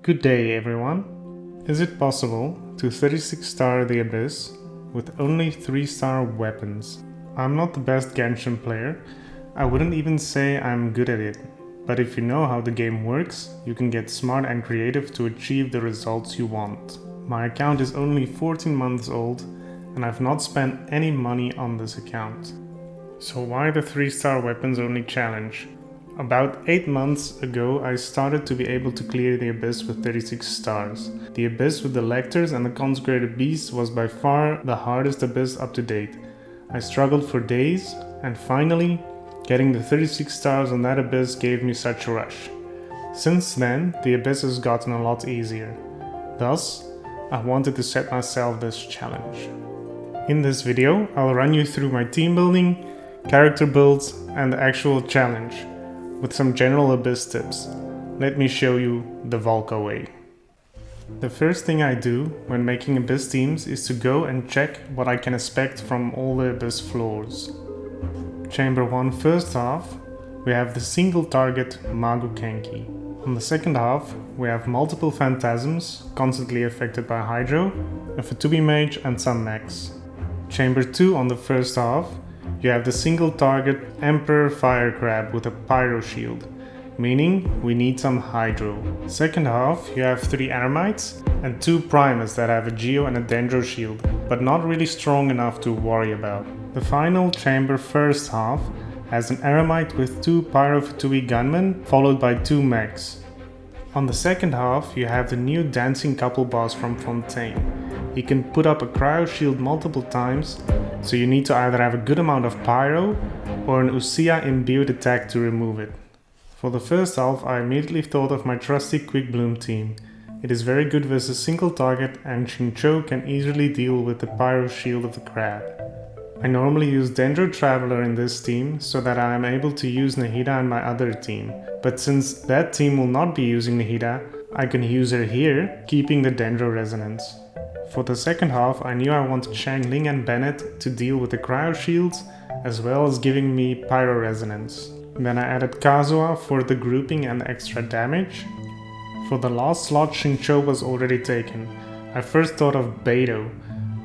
Good day, everyone. Is it possible to 36-star the Abyss with only 3-star weapons? I'm not the best Genshin player. I wouldn't even say I'm good at it. But if you know how the game works, you can get smart and creative to achieve the results you want. My account is only 14 months old and I've not spent any money on this account. So why the 3-star weapons only challenge? About 8 months ago, I started to be able to clear the Abyss with 36 stars. The Abyss with the Lectors and the Consecrated Beasts was by far the hardest Abyss up to date. I struggled for days, and finally, getting the 36 stars on that Abyss gave me such a rush. Since then, the Abyss has gotten a lot easier. Thus, I wanted to set myself this challenge. In this video, I'll run you through my team building, character builds, and the actual challenge, with some general Abyss tips. Let me show you the Valka way. The first thing I do when making Abyss teams is to go and check what I can expect from all the Abyss floors. Chamber 1 first half, we have the single target Magu Kenki. On the second half, we have multiple phantasms, constantly affected by Hydro, a Fatubi Mage and some mechs. Chamber 2 on the first half, you have the single target Emperor Fire Crab with a Pyro Shield, meaning we need some Hydro. Second half, you have 3 Aramites and 2 Primus that have a Geo and a Dendro Shield, but not really strong enough to worry about. The final chamber first half has an Aramite with 2 Pyro Fatui Gunmen, followed by 2 mechs. On the second half, you have the new dancing couple boss from Fontaine. He can put up a Cryo Shield multiple times, so you need to either have a good amount of Pyro or an Usia imbued attack to remove it. For the first half, I immediately thought of my trusty Quick Bloom team. It is very good versus single target and Xingqiu can easily deal with the Pyro Shield of the crab. I normally use Dendro Traveler in this team so that I am able to use Nahida in my other team, but since that team will not be using Nahida, I can use her here, keeping the Dendro Resonance. For the second half, I knew I wanted Shang Ling and Bennett to deal with the Cryo Shields, as well as giving me Pyro Resonance. Then I added Kazuha for the grouping and extra damage. For the last slot, Xingqiu was already taken. I first thought of Beidou.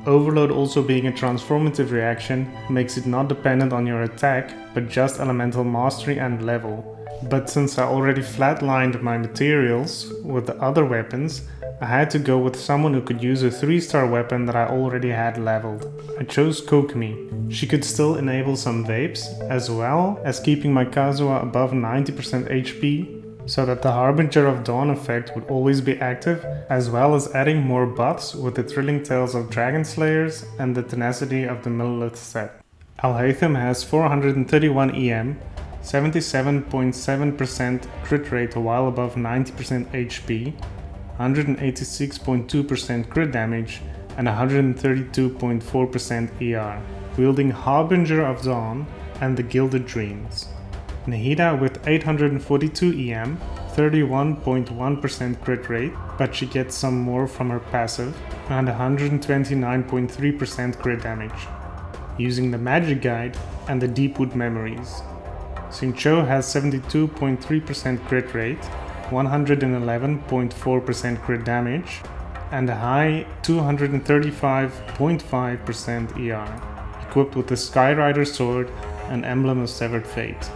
Overload also being a transformative reaction makes it not dependent on your attack, but just elemental mastery and level. But since I already flatlined my materials with the other weapons, I had to go with someone who could use a 3-star weapon that I already had leveled. I chose Kokomi. She could still enable some vapes, as well as keeping my Kazuha above 90% HP, so that the Harbinger of Dawn effect would always be active, as well as adding more buffs with the Thrilling Tales of Dragon Slayers and the Tenacity of the Millelith set. Alhaitham has 431 EM, 77.7% crit rate while above 90% HP, 186.2% crit damage, and 132.4% ER, wielding Harbinger of Dawn and the Gilded Dreams. Nahida with 842 EM, 31.1% crit rate, but she gets some more from her passive, and 129.3% crit damage, using the Magic Guide and the Deepwood Memories. Xingqiu has 72.3% crit rate, 111.4% crit damage, and a high 235.5% ER, equipped with the Skyrider Sword and Emblem of Severed Fate.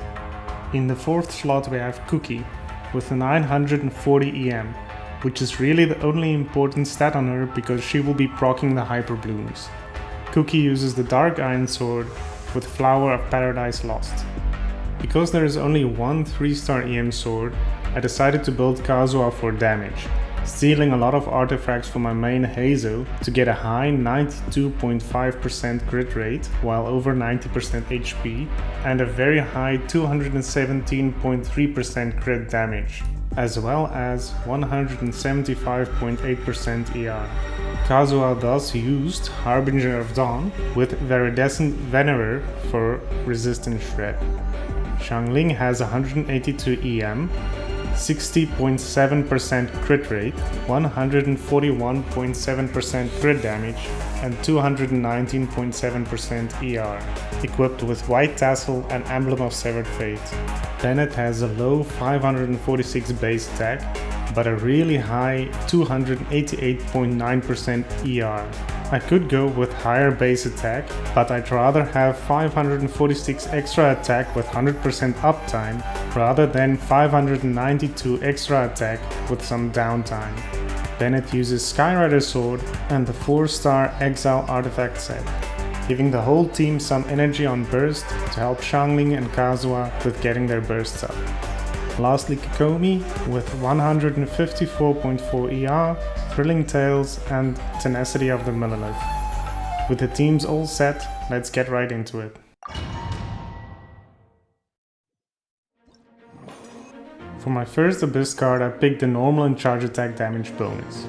In the fourth slot we have Cookie with 940 EM, which is really the only important stat on her because she will be proccing the Hyper Blooms. Cookie uses the Dark Iron Sword with Flower of Paradise Lost. Because there is only one 3-star EM sword, I decided to build Kazuha for damage, stealing a lot of artifacts from my main Heizo to get a high 92.5% crit rate while over 90% HP and a very high 217.3% crit damage, as well as 175.8% ER. Kazuha thus used Harbinger of Dawn with Viridescent Venerer for Resistance Shred. Shangling has 182 EM, 60.7% crit rate, 141.7% crit damage, and 219.7% ER, equipped with White Tassel and Emblem of Severed Fate. Bennett has a low 546 base attack, but a really high 288.9% ER. I could go with higher base attack, but I'd rather have 546 extra attack with 100% uptime rather than 592 extra attack with some downtime. Bennett uses Skyrider Sword and the 4-star Exile artifact set, giving the whole team some energy on burst to help Xiangling and Kazuha with getting their bursts up. Lastly, Kokomi with 154.4 ER, Thrilling Tales, and Tenacity of the Millelith. With the teams all set, let's get right into it. For my first Abyss card, I picked the normal and charge attack damage bonus.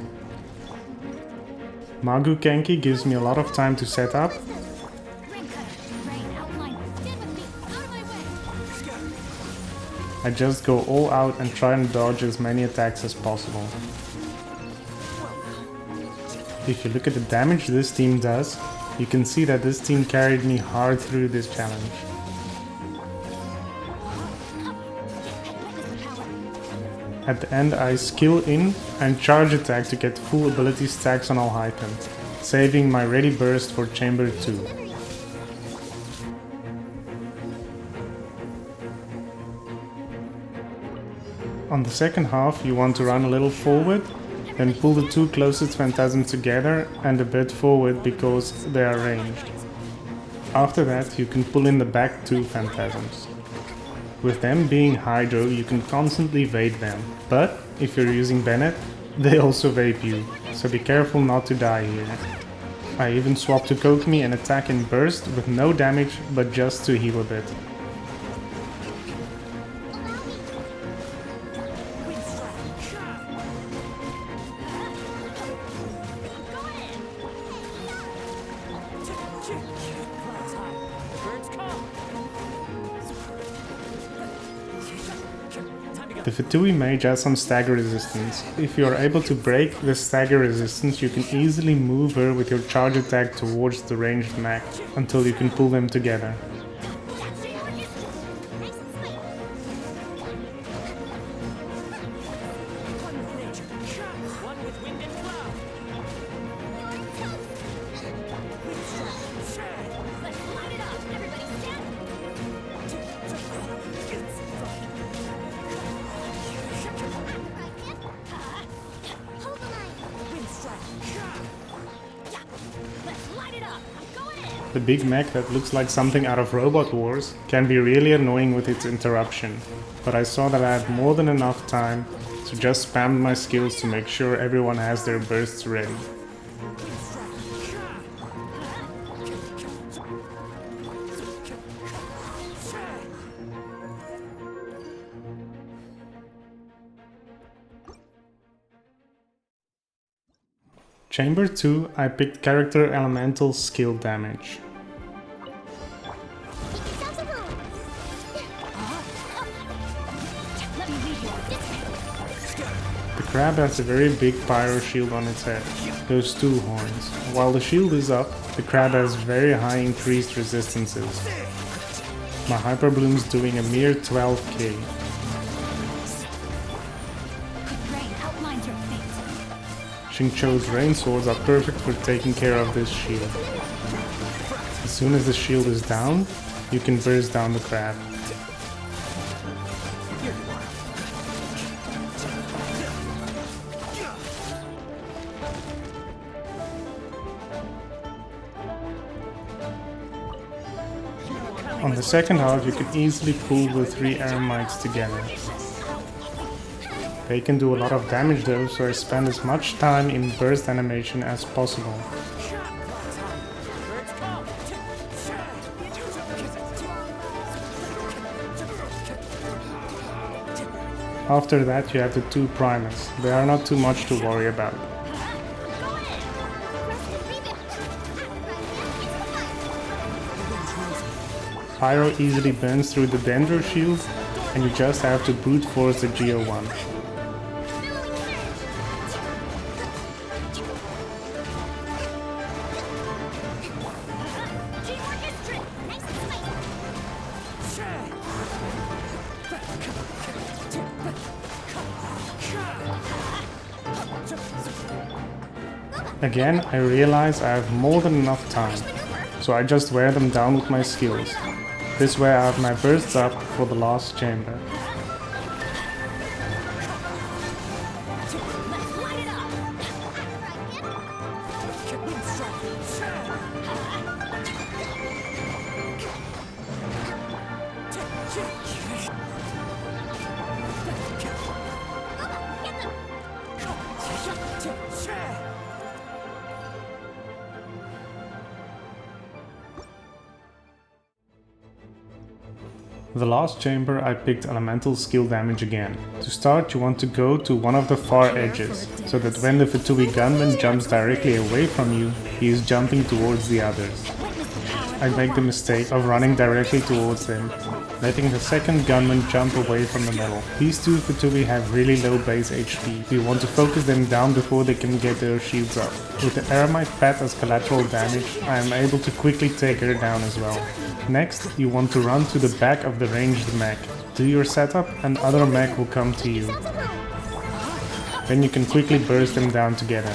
Magu Kenki gives me a lot of time to set up. I just go all out and try and dodge as many attacks as possible. If you look at the damage this team does, you can see that this team carried me hard through this challenge. At the end I skill in and charge attack to get full ability stacks on all items, saving my ready burst for Chamber 2. On the second half you want to run a little forward, then pull the two closest phantasms together and a bit forward because they are ranged. After that you can pull in the back two phantasms. With them being Hydro you can constantly evade them, but if you're using Bennett, they also vape you, so be careful not to die here. I even swap to Kokomi and attack in burst with no damage but just to heal a bit. The Fatui Mage has some stagger resistance. If you are able to break the stagger resistance, you can easily move her with your charge attack towards the ranged mech until you can pull them together. The big mech that looks like something out of Robot Wars can be really annoying with its interruption, but I saw that I had more than enough time, so just spammed my skills to make sure everyone has their bursts ready. Chamber 2, I picked Character Elemental Skill Damage. The crab has a very big pyro shield on its head, those two horns. While the shield is up, the crab has very high increased resistances. My Hyper Bloom's doing a mere 12k. Xingqiu's rain swords are perfect for taking care of this shield. As soon as the shield is down, you can burst down the crab. On the second half, you can easily pull the three Eremites together. They can do a lot of damage though, so I spend as much time in burst animation as possible. After that you have the two Primus. They are not too much to worry about. Pyro easily burns through the Dendro shield, and you just have to brute force the GO1. Again, I realize I have more than enough time, so I just wear them down with my skills. This way I have my bursts up for the last chamber. The last chamber I picked elemental skill damage again. To start, you want to go to one of the far edges, so that when the Fatui gunman jumps directly away from you, he is jumping towards the others. I make the mistake of running directly towards them, letting the second gunman jump away from the middle. These two Fatui have really low base HP, so you want to focus them down before they can get their shields up. With the Aramite Pet as collateral damage, I am able to quickly take her down as well. Next, you want to run to the back of the ranged mech. Do your setup and other mech will come to you. Then you can quickly burst them down together.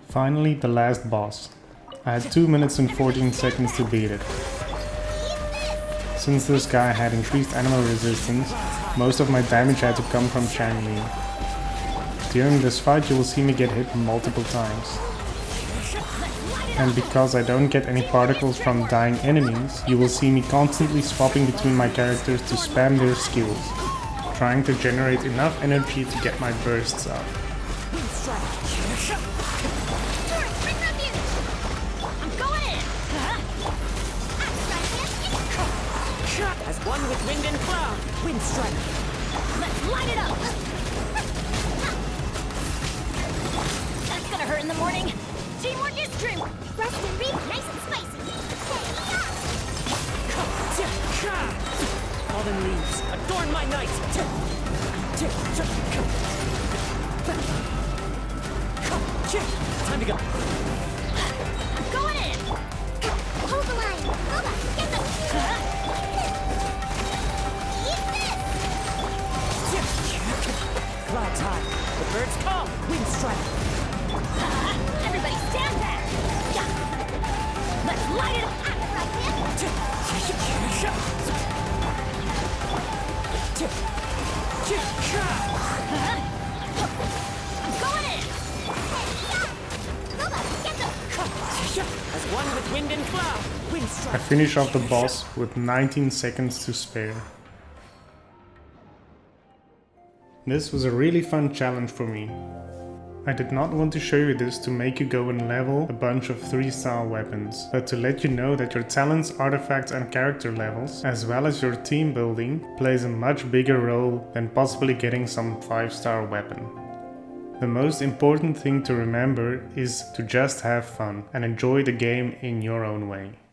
Finally, the last boss. I had 2 minutes and 14 seconds to beat it. Since this guy had increased animal resistance, most of my damage had to come from Shangli. During this fight you will see me get hit multiple times. And because I don't get any particles from dying enemies, you will see me constantly swapping between my characters to spam their skills, trying to generate enough energy to get my bursts up. As one with wind and cloud, wind strike. Let's light it up. That's gonna hurt in the morning. Teamwork is true. Rest and reap, nice and spicy. Fallen leaves, adorn my night. Time to go. I'm going in. Hold the line. Hold on. Get the. Cloud time. The birds call. Wind strike. Everybody stand back. Let's light it up. I'm going in. As one with wind and cloud. Wind strike. I finish off the boss with 19 seconds to spare. This was a really fun challenge for me. I did not want to show you this to make you go and level a bunch of 3-star weapons, but to let you know that your talents, artifacts and character levels, as well as your team building, plays a much bigger role than possibly getting some 5-star weapon. The most important thing to remember is to just have fun and enjoy the game in your own way.